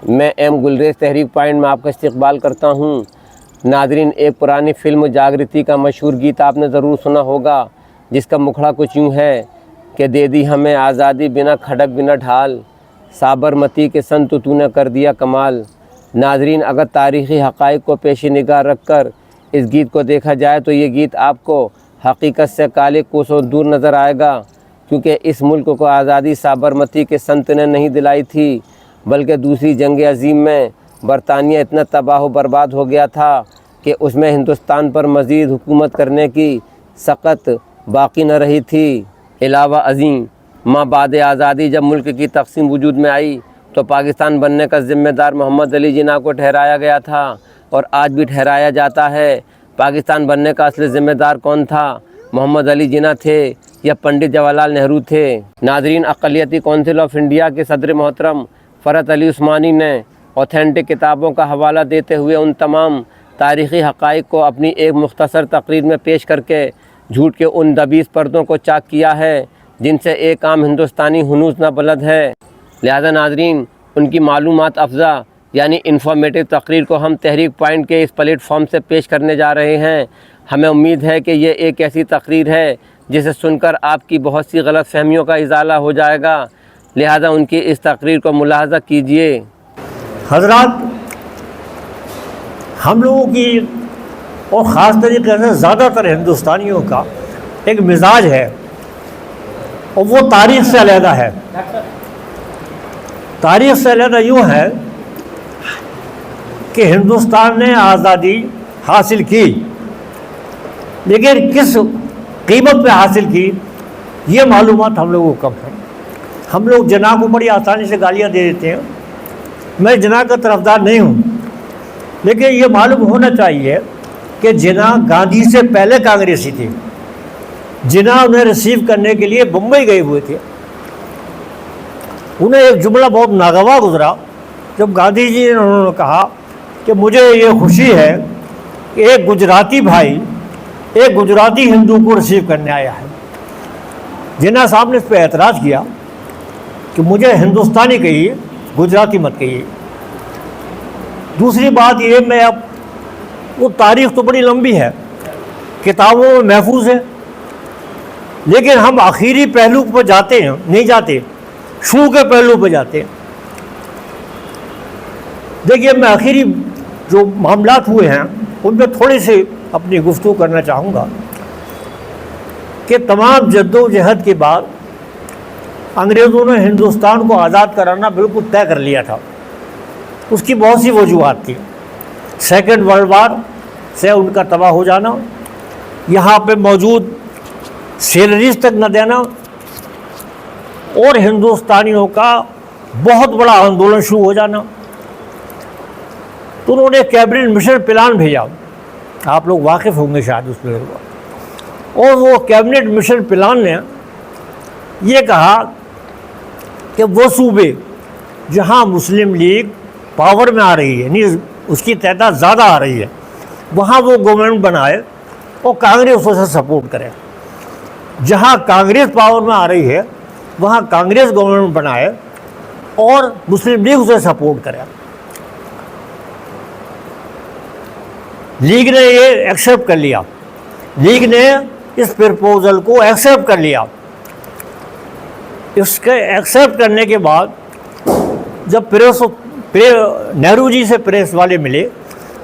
میں M galleries تحریک point میں آپ کا استقبال کرتا ہوں۔ ناظرین، ایک پرانی فلم جاگرتی کا مشہور گیت آپ نے ضرور سنا ہوگا، جس کا مکھڑا کچھ یوں ہے کہ دے دی ہمیں آزادی بنا کھڑک بنا ڈھال، سابرمتی کے سن تو نے کر دیا کمال۔ ناظرین، اگر تاریخی حقائق کو پیش نگاہ رکھ کر اس گیت کو دیکھا جائے تو یہ گیت آپ کو حقیقت سے کالے کوسوں دور نظر آئے گا، کیونکہ اس ملک کو آزادی سابرمتی کے سنت نے نہیں دلائی تھی، بلکہ دوسری جنگ عظیم میں برطانیہ اتنا تباہ و برباد ہو گیا تھا کہ اس میں ہندوستان پر مزید حکومت کرنے کی سخت باقی نہ رہی تھی۔ علاوہ ازیں ماں بعد آزادی جب ملک کی تقسیم وجود میں آئی تو پاکستان بننے کا ذمہ دار محمد علی جناح کو ٹھہرایا گیا تھا، اور آج بھی ٹھہرایا جاتا ہے۔ پاکستان بننے کا اصل ذمہ دار کون تھا؟ محمد علی جناح تھے یا پنڈت جواہر لال نہرو تھے؟ ناظرین، اقلیتی کونسل آف انڈیا کے صدر محترم فرحت علی عثمانی نے اوتھینٹک کتابوں کا حوالہ دیتے ہوئے ان تمام تاریخی حقائق کو اپنی ایک مختصر تقریر میں پیش کر کے جھوٹ کے ان دبیس پردوں کو چاک کیا ہے جن سے ایک عام ہندوستانی ہنوز نہ بلد ہے۔ لہذا ناظرین، ان کی معلومات افزا یعنی انفارمیٹو تقریر کو ہم تحریک پوائنٹ کے اس پلیٹ فارم سے پیش کرنے جا رہے ہیں۔ ہمیں امید ہے کہ یہ ایک ایسی تقریر ہے جسے سن کر آپ کی بہت سی غلط فہمیوں کا ازالہ ہو جائے گا، لہذا ان کی اس تقریر کو ملاحظہ کیجیے۔ حضرات، ہم لوگوں کی اور خاص طریقے سے زیادہ تر ہندوستانیوں کا ایک مزاج ہے، اور وہ تاریخ سے علیحدہ ہے۔ تاریخ سے علیحدہ یوں ہے کہ ہندوستان نے آزادی حاصل کی، لیکن کس قیمت پہ حاصل کی یہ معلومات ہم لوگوں کو کم ہے۔ ہم لوگ جناح کو بڑی آسانی سے گالیاں دے دیتے ہیں۔ میں جناح کا طرفدار نہیں ہوں، لیکن یہ معلوم ہونا چاہیے کہ جناح گاندھی سے پہلے کانگریسی تھے۔ جناح انہیں ریسیو کرنے کے لیے بمبئی گئے ہوئے تھے۔ انہیں ایک جملہ بہت ناگوار گزرا جب گاندھی جی نے انہوں نے کہا کہ مجھے یہ خوشی ہے کہ ایک گجراتی بھائی ایک گجراتی ہندو کو ریسیو کرنے آیا ہے۔ جناح صاحب نے اس پہ اعتراض کیا کہ مجھے ہندوستانی کہیے، گجراتی مت کہیے۔ دوسری بات یہ، میں اب وہ تاریخ تو بڑی لمبی ہے، کتابوں میں محفوظ ہے، لیکن ہم آخری پہلو پہ جاتے ہیں، نہیں جاتے، شروع کے پہلو پہ جاتے ہیں۔ دیکھیے، میں آخری جو معاملات ہوئے ہیں ان پہ تھوڑی سی اپنی گفتگو کرنا چاہوں گا کہ تمام جد و جہد کے بعد انگریزوں نے ہندوستان کو آزاد کرانا بالکل طے کر لیا تھا۔ اس کی بہت سی وجوہات تھی۔ سیکنڈ ورلڈ وار سے ان کا تباہ ہو جانا، یہاں پہ موجود سیلریز تک نہ دینا، اور ہندوستانیوں کا بہت بڑا آندولن شروع ہو جانا۔ تو انہوں نے کیبنٹ مشن پلان بھیجا، آپ لوگ واقف ہوں گے شاید اس پہ، اور وہ کیبنٹ مشن پلان نے یہ کہا کہ وہ صوبے جہاں مسلم لیگ پاور میں آ رہی ہے، یعنی اس کی تعداد زیادہ آ رہی ہے، وہاں وہ گورنمنٹ بنائے اور کانگریس اسے سپورٹ کرے۔ جہاں کانگریس پاور میں آ رہی ہے وہاں کانگریس گورنمنٹ بنائے اور مسلم لیگ اسے سپورٹ کرے۔ لیگ نے یہ ایکسیپٹ کر لیا، لیگ نے اس پرپوزل کو ایکسیپٹ کر لیا۔ اس کے ایکسیپٹ کرنے کے بعد جب نہرو جی سے پریس والے ملے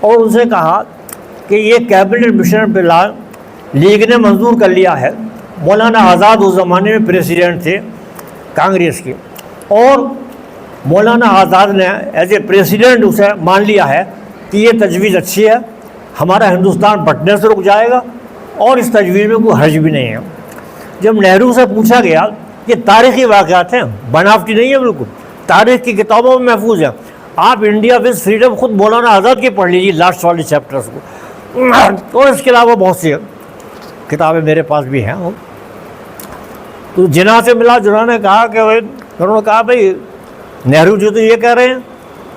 اور ان سے کہا کہ یہ کیبنٹ مشن پلان لیگ نے منظور کر لیا ہے، مولانا آزاد اس زمانے میں پریزیڈنٹ تھے کانگریس کے، اور مولانا آزاد نے ایز اے پریزیڈنٹ اسے مان لیا ہے کہ یہ تجویز اچھی ہے، ہمارا ہندوستان بٹنے سے رک جائے گا اور اس تجویز میں کوئی حرج بھی نہیں ہے۔ جب نہرو سے پوچھا گیا، یہ تاریخی واقعات ہیں، بناوٹی نہیں ہے، بالکل تاریخ کی کتابوں میں محفوظ ہیں، آپ انڈیا ود فریڈم خود مولانا آزاد کی پڑھ لیجیے لاسٹ والے چیپٹرس کو، اور اس کے علاوہ بہت سی کتابیں میرے پاس بھی ہیں۔ تو جناح سے ملا، جناح نے کہا کہ انہوں نے کہا بھائی نہرو جی تو یہ کہہ رہے ہیں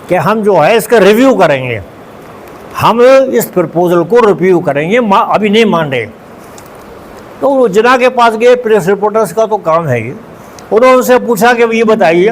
کہ ہم جو ہے اس کا ریویو کریں گے، ہم اس پرپوزل کو ریویو کریں گے، ابھی نہیں مان رہے۔ تو وہ جناح کے پاس گئے، پریس رپورٹرز کا تو کام ہے یہ، انہوں نے ان سے پوچھا کہ یہ بتائیے